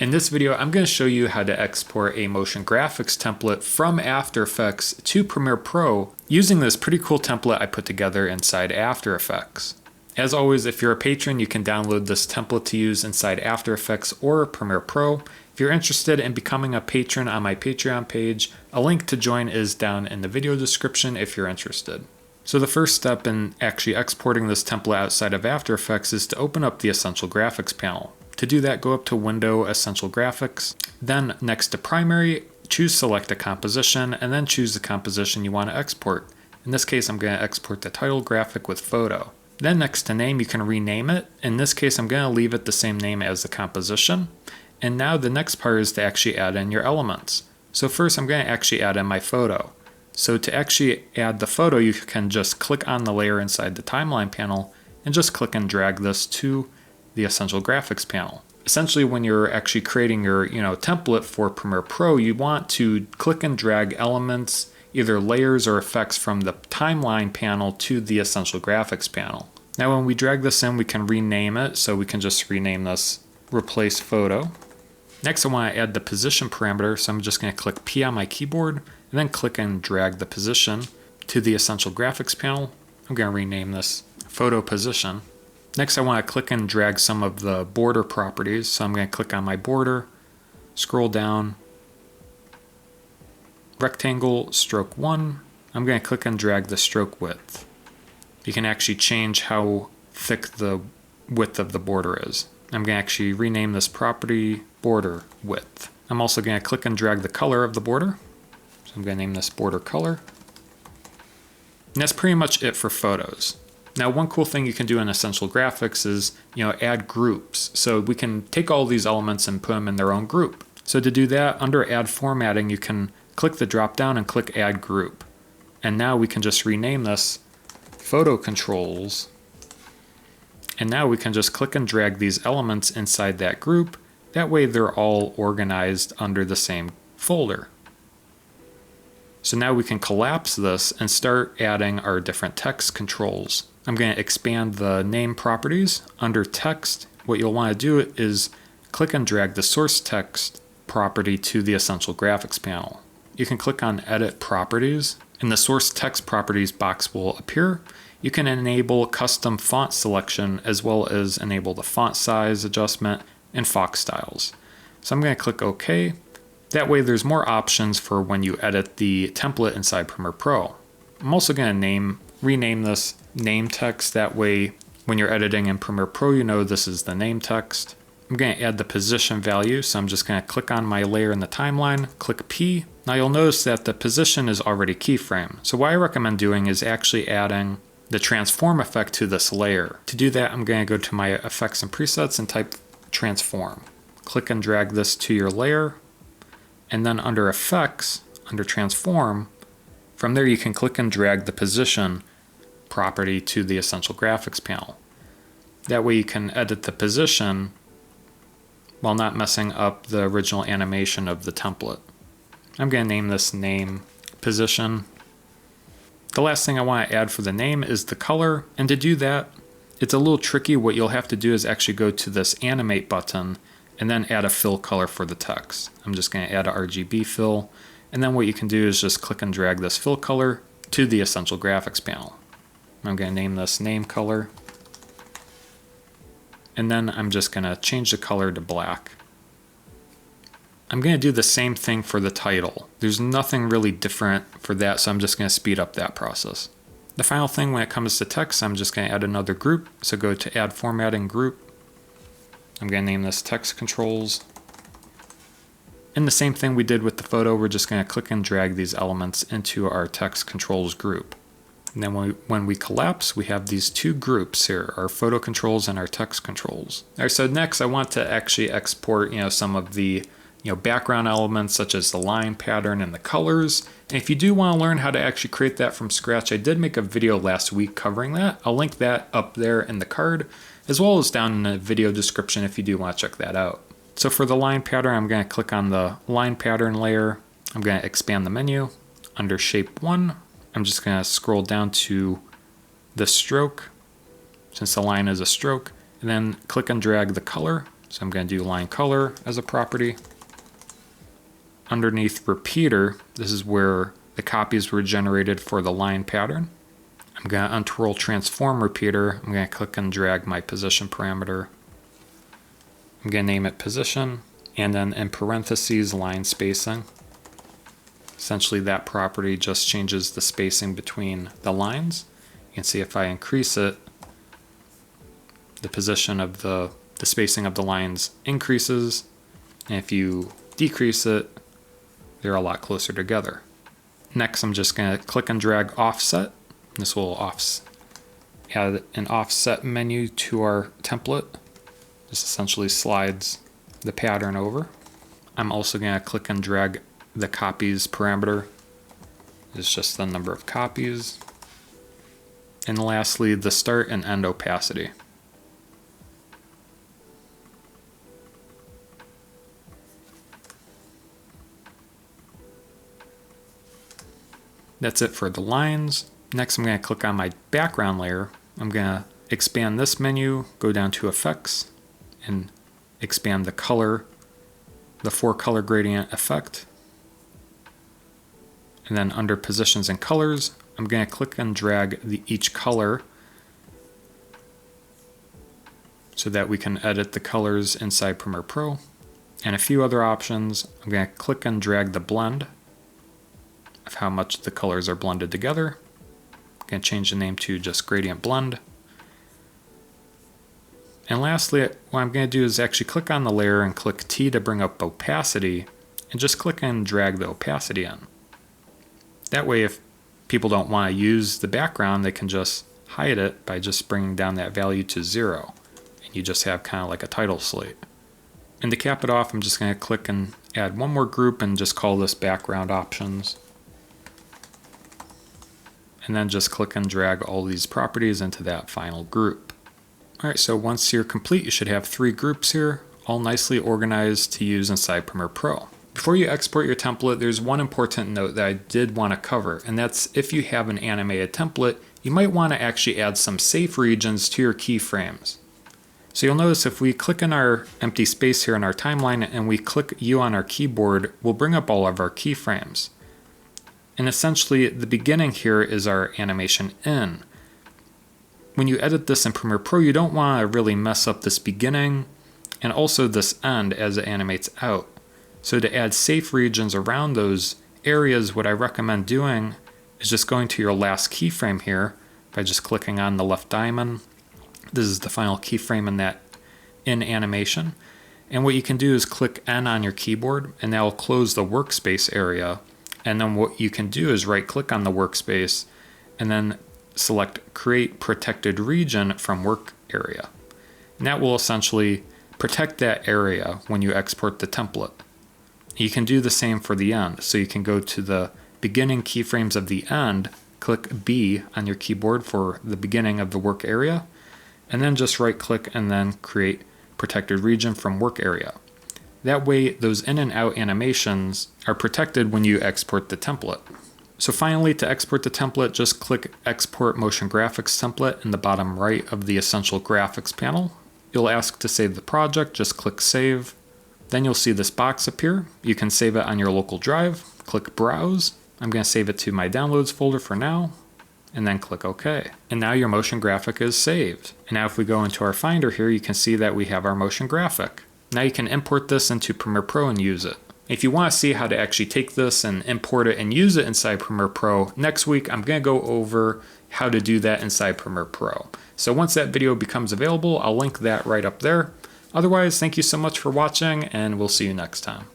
In this video, I'm going to show you how to export a motion graphics template from After Effects to Premiere Pro using this pretty cool template I put together inside After Effects. As always, if you're a patron, you can download this template to use inside After Effects or Premiere Pro. If you're interested in becoming a patron on my Patreon page, a link to join is down in the video description if you're interested. So the first step in actually exporting this template outside of After Effects is to open up the Essential Graphics panel. To do that, go up to Window, Essential Graphics, then next to Primary, choose Select a Composition, and then choose the composition you want to export. In this case, I'm going to export the title graphic with photo. Then next to Name, you can rename it. In this case, I'm going to leave it the same name as the composition. And now the next part is to actually add in your elements. So first, I'm going to actually add in my photo. So to actually add the photo, you can just click on the layer inside the timeline panel and just click and drag this to the Essential Graphics panel. Essentially, when you're actually creating your template for Premiere Pro, you want to click and drag elements, either layers or effects, from the timeline panel to the Essential Graphics panel. Now when we drag this in, we can rename it, so we can just rename this Replace Photo. Next, I want to add the position parameter, so I'm just going to click P on my keyboard and then click and drag the position to the Essential Graphics panel. I'm going to rename this Photo Position. Next, I want to click and drag some of the border properties. So I'm going to click on my border, scroll down, rectangle, stroke 1. I'm going to click and drag the stroke width. You can actually change how thick the width of the border is. I'm going to actually rename this property border width. I'm also going to click and drag the color of the border. So I'm going to name this border color. And that's pretty much it for photos. Now, one cool thing you can do in Essential Graphics is, add groups. So we can take all these elements and put them in their own group. So to do that, under Add Formatting, you can click the drop down and click Add Group. And now we can just rename this Photo Controls. And now we can just click and drag these elements inside that group. That way they're all organized under the same folder. So now we can collapse this and start adding our different text controls. I'm going to expand the name properties. Under text, what you'll want to do is click and drag the source text property to the Essential Graphics panel. You can click on Edit Properties, and the source text properties box will appear. You can enable custom font selection as well as enable the font size adjustment and Fox styles. So I'm going to click OK. That way there's more options for when you edit the template inside Premiere Pro. I'm also going to rename this name text. That way when you're editing in Premiere Pro, you know this is the name text. I'm going to add the position value, so I'm just going to click on my layer in the timeline, click P. Now you'll notice that the position is already keyframed. So what I recommend doing is actually adding the transform effect to this layer. To do that, I'm going to go to my effects and presets and type transform. Click and drag this to your layer. And then under effects, under transform, from there you can click and drag the position property to the Essential Graphics panel. That way you can edit the position while not messing up the original animation of the template. I'm going to name this name position. The last thing I want to add for the name is the color, and to do that, it's a little tricky. What you'll have to do is actually go to this animate button and then add a fill color for the text. I'm just going to add a RGB fill, and then what you can do is just click and drag this fill color to the Essential Graphics panel. I'm going to name this name color, and then I'm just going to change the color to black. I'm going to do the same thing for the title. There's nothing really different for that, so I'm just going to speed up that process. The final thing when it comes to text, I'm just going to add another group. So go to Add Formatting Group. I'm going to name this Text Controls. And the same thing we did with the photo, we're just going to click and drag these elements into our Text Controls group. And then when we collapse, we have these two groups here, our photo controls and our text controls. All right, so next I want to actually export some of the background elements such as the line pattern and the colors. And if you do want to learn how to actually create that from scratch, I did make a video last week covering that. I'll link that up there in the card, as well as down in the video description if you do want to check that out. So for the line pattern, I'm going to click on the line pattern layer. I'm going to expand the menu. Under shape 1, I'm just going to scroll down to the stroke, since the line is a stroke, and then click and drag the color. So I'm going to do line color as a property. Underneath repeater, this is where the copies were generated for the line pattern. I'm going to untwirl transform repeater. I'm going to click and drag my position parameter. I'm going to name it position, and then in parentheses line spacing. Essentially that property just changes the spacing between the lines. You can see if I increase it, the position of the spacing of the lines increases, and if you decrease it, they're a lot closer together. Next, I'm just going to click and drag offset. This will add an offset menu to our template. This essentially slides the pattern over. I'm also going to click and drag the copies parameter. It's just the number of copies. And lastly, the start and end opacity. That's it for the lines. Next, I'm going to click on my background layer. I'm going to expand this menu, go down to effects, and expand the color, the 4-color gradient effect. And then under positions and colors, I'm going to click and drag each color so that we can edit the colors inside Premiere Pro. And a few other options. I'm going to click and drag the blend of how much the colors are blended together. I'm going to change the name to just gradient blend. And lastly, what I'm going to do is actually click on the layer and click T to bring up opacity, and just click and drag the opacity in. That way, if people don't want to use the background, they can just hide it by just bringing down that value to 0. And you just have kind of like a title slate. And to cap it off, I'm just going to click and add one more group and just call this background options. And then just click and drag all these properties into that final group. Alright, so once you're complete, you should have 3 groups here, all nicely organized to use inside Premiere Pro. Before you export your template, there's one important note that I did want to cover, and that's if you have an animated template, you might want to actually add some safe regions to your keyframes. So you'll notice if we click in our empty space here in our timeline and we click U on our keyboard, we'll bring up all of our keyframes. And essentially, the beginning here is our animation in. When you edit this in Premiere Pro, you don't want to really mess up this beginning and also this end as it animates out. So to add safe regions around those areas, what I recommend doing is just going to your last keyframe here by just clicking on the left diamond. This is the final keyframe in that in animation. And what you can do is click N on your keyboard, and that will close the workspace area. And then what you can do is right click on the workspace and then select Create Protected Region from Work Area. And that will essentially protect that area when you export the template. You can do the same for the end. So you can go to the beginning keyframes of the end, click B on your keyboard for the beginning of the work area, and then just right click and then Create Protected Region from Work Area. That way, those in and out animations are protected when you export the template. So finally, to export the template, just click Export Motion Graphics Template in the bottom right of the Essential Graphics panel. You'll ask to save the project, just click Save. Then you'll see this box appear. You can save it on your local drive, click Browse. I'm going to save it to my Downloads folder for now, and then click OK. And now your motion graphic is saved. And now if we go into our Finder here, you can see that we have our motion graphic. Now you can import this into Premiere Pro and use it. If you want to see how to actually take this and import it and use it inside Premiere Pro, next week I'm going to go over how to do that inside Premiere Pro. So once that video becomes available, I'll link that right up there. Otherwise, thank you so much for watching, and we'll see you next time.